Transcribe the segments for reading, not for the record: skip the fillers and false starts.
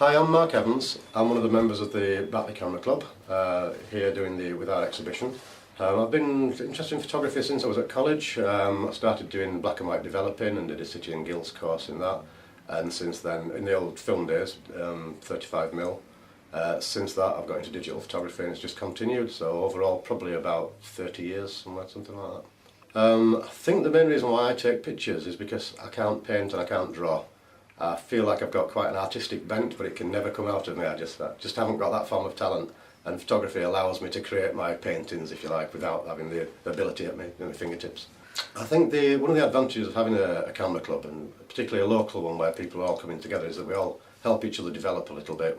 Hi, I'm Mark Evans. I'm one of the members of the Batley Camera Club, here doing with our exhibition. I've been interested in photography since I was at college. I started doing black and white developing and did a City and Guilds course in that. And since then, in the old film days, 35mm, since that I've got into digital photography and it's just continued. So overall, probably about 30 years, something like that. I think the main reason why I take pictures is because I can't paint and I can't draw. I feel like I've got quite an artistic bent, but it can never come out of me. I just haven't got that form of talent, and photography allows me to create my paintings, if you like, without having the ability at my fingertips. I think one of the advantages of having a camera club, and particularly a local one where people are all coming together, is that we all help each other develop a little bit.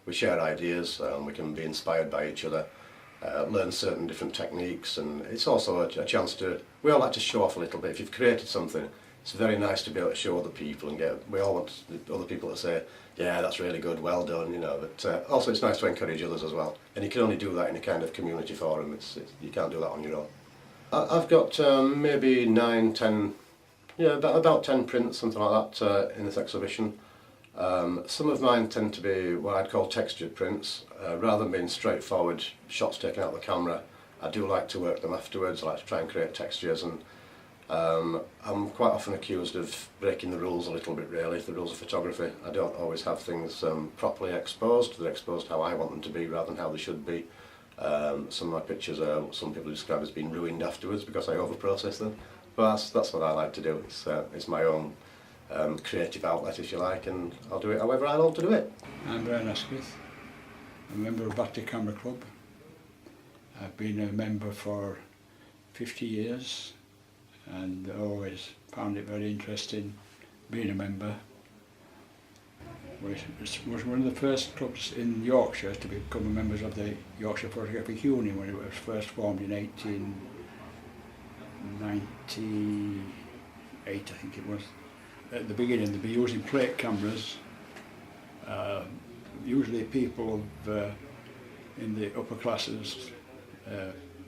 We share ideas, we can be inspired by each other, learn certain different techniques, and it's also a chance we all like to show off a little bit. If you've created something, it's very nice to be able to show other people and we all want other people to say, yeah, that's really good, well done, you know. But also it's nice to encourage others as well. And you can only do that in a kind of community forum. You can't do that on your own. I've got maybe 9, 10, yeah, about 10 prints, something like that, in this exhibition. Some of mine tend to be what I'd call textured prints. Rather than being straightforward shots taken out of the camera, I do like to work them afterwards. I like to try and create textures, and I'm quite often accused of breaking the rules a little bit, really, the rules of photography. I don't always have things properly exposed. They're exposed how I want them to be rather than how they should be. Some of my pictures some people describe as being ruined afterwards because I overprocess them. But that's what I like to do. It's my own creative outlet, if you like, and I'll do it however I want to do it. I'm Brian Asquith. I'm a member of Batley Camera Club. I've been a member for 50 years. And I always found it very interesting being a member. It was one of the first clubs in Yorkshire to become members of the Yorkshire Photographic Union when it was first formed in 1898, I think it was. At the beginning they'd be using plate cameras, usually people in the upper classes,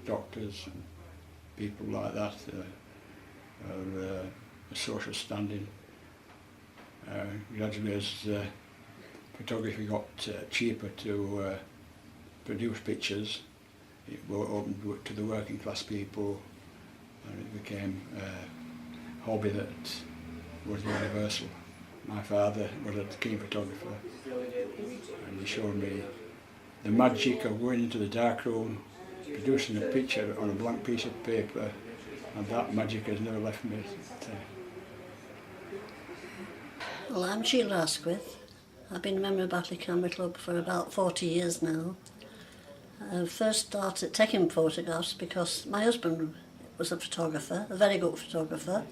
doctors and people like that. A social standing. Gradually as photography got cheaper to produce pictures, it opened to the working class people, and it became a hobby that was universal. My father was a keen photographer, and he showed me the magic of going into the darkroom, producing a picture on a blank piece of paper, and that magic has never left me. Well, I'm Sheila Asquith. I've been a member of Batley Camera Club for about 40 years now. I first started taking photographs because my husband was a photographer, a very good photographer,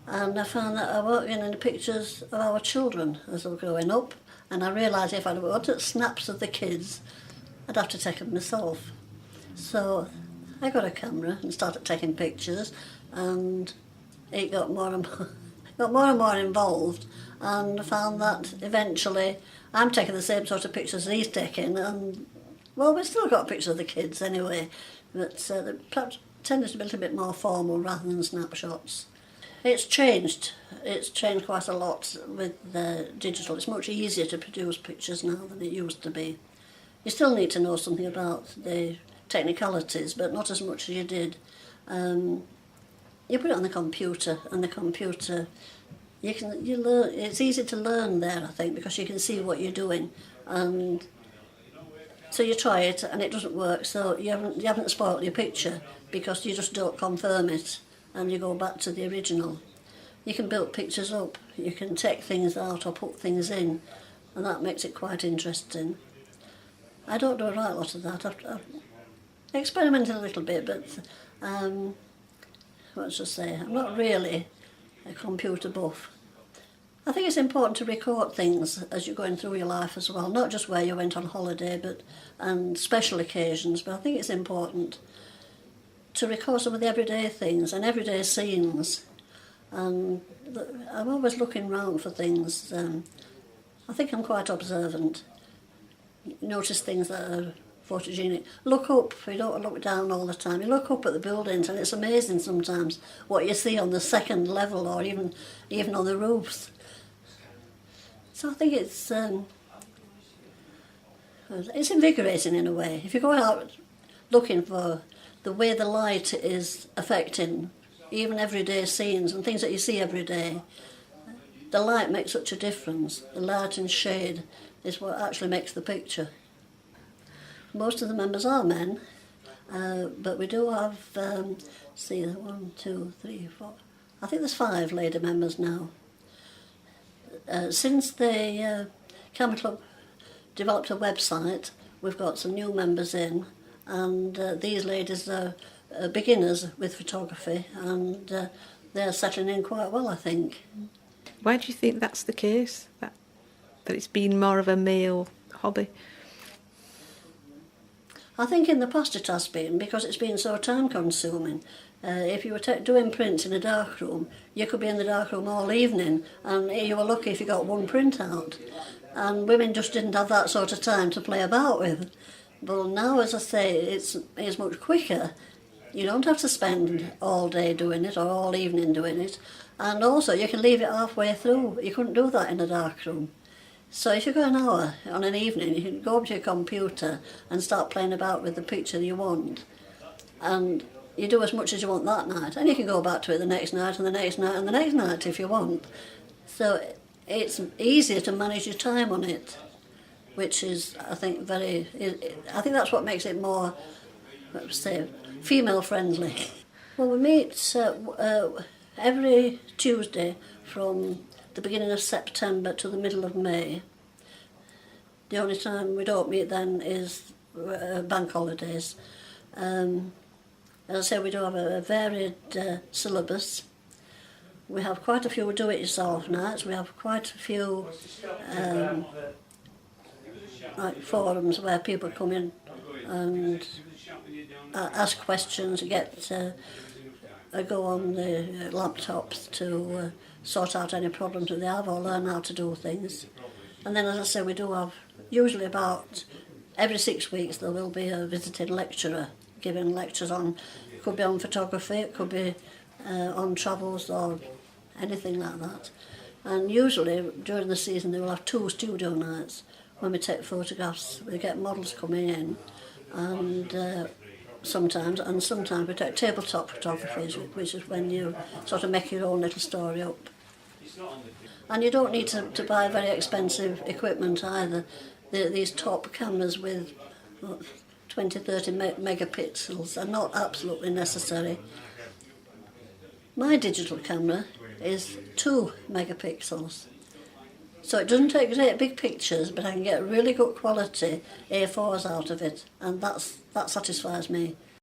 and I found that I worked in the pictures of our children as they were growing up, and I realised if I wanted snaps of the kids, I'd have to take them myself. So I got a camera and started taking pictures, and it got more and more involved, and I found that eventually I'm taking the same sort of pictures he's taking, and well, we've still got pictures of the kids anyway, but they perhaps tended to be a little bit more formal rather than snapshots. It's changed quite a lot with digital. It's much easier to produce pictures now than it used to be. You still need to know something about the technicalities, but not as much as you did. You put it on the computer, and the computer, you learn. It's easy to learn there, I think, because you can see what you're doing, and so you try it, and it doesn't work. So you haven't spoiled your picture because you just don't confirm it, and you go back to the original. You can build pictures up. You can take things out or put things in, and that makes it quite interesting. I don't do a right lot of that. I've experimented a little bit, but what should I say? I'm not really a computer buff. I think it's important to record things as you're going through your life as well, not just where you went on holiday, and special occasions. But I think it's important to record some of the everyday things and everyday scenes. And I'm always looking round for things. I think I'm quite observant. Notice things that are photogenic. Look up, you don't look down all the time. You look up at the buildings, and it's amazing sometimes what you see on the second level or even on the roofs. So I think it's It's invigorating in a way. If you go out looking for the way the light is affecting even everyday scenes and things that you see every day, the light makes such a difference. The light and shade is what actually makes the picture. Most of the members are men, but we do have, see, 1, 2, 3, 4, I think there's 5 lady members now. Since the Camera Club developed a website, we've got some new members in, and these ladies are beginners with photography, and they're settling in quite well, I think. Why do you think that's the case, that it's been more of a male hobby? I think in the past it has been, because it's been so time consuming. If you were doing prints in a darkroom, you could be in the darkroom all evening, and you were lucky if you got one print out. And women just didn't have that sort of time to play about with. But now, as I say, it's much quicker. You don't have to spend all day doing it or all evening doing it. And also, you can leave it halfway through. You couldn't do that in a darkroom. So if you go an hour on an evening, you can go up to your computer and start playing about with the picture you want. And you do as much as you want that night. And you can go back to it the next night and the next night and the next night if you want. So it's easier to manage your time on it, which is, I think, I think that's what makes it more, let's say, female friendly. Well, we meet every Tuesday from the beginning of September to the middle of May. The only time we don't meet then is bank holidays. As I say, we do have a varied syllabus. We have quite a few do-it-yourself nights. We have quite a few like forums where people come in and ask questions, get a go on the laptops to sort out any problems that they have or learn how to do things. And then, as I say, we do have usually about every 6 weeks there will be a visiting lecturer giving lectures on, it could be on photography, it could be on travels or anything like that. And usually during the season they will have 2 studio nights when we take photographs. We get models coming in, and sometimes we take tabletop photography, which is when you sort of make your own little story up. And you don't need to buy very expensive equipment either. These top cameras with 20, 30 megapixels are not absolutely necessary. My digital camera is 2 megapixels. So it doesn't take great big pictures, but I can get really good quality A4s out of it, and that satisfies me.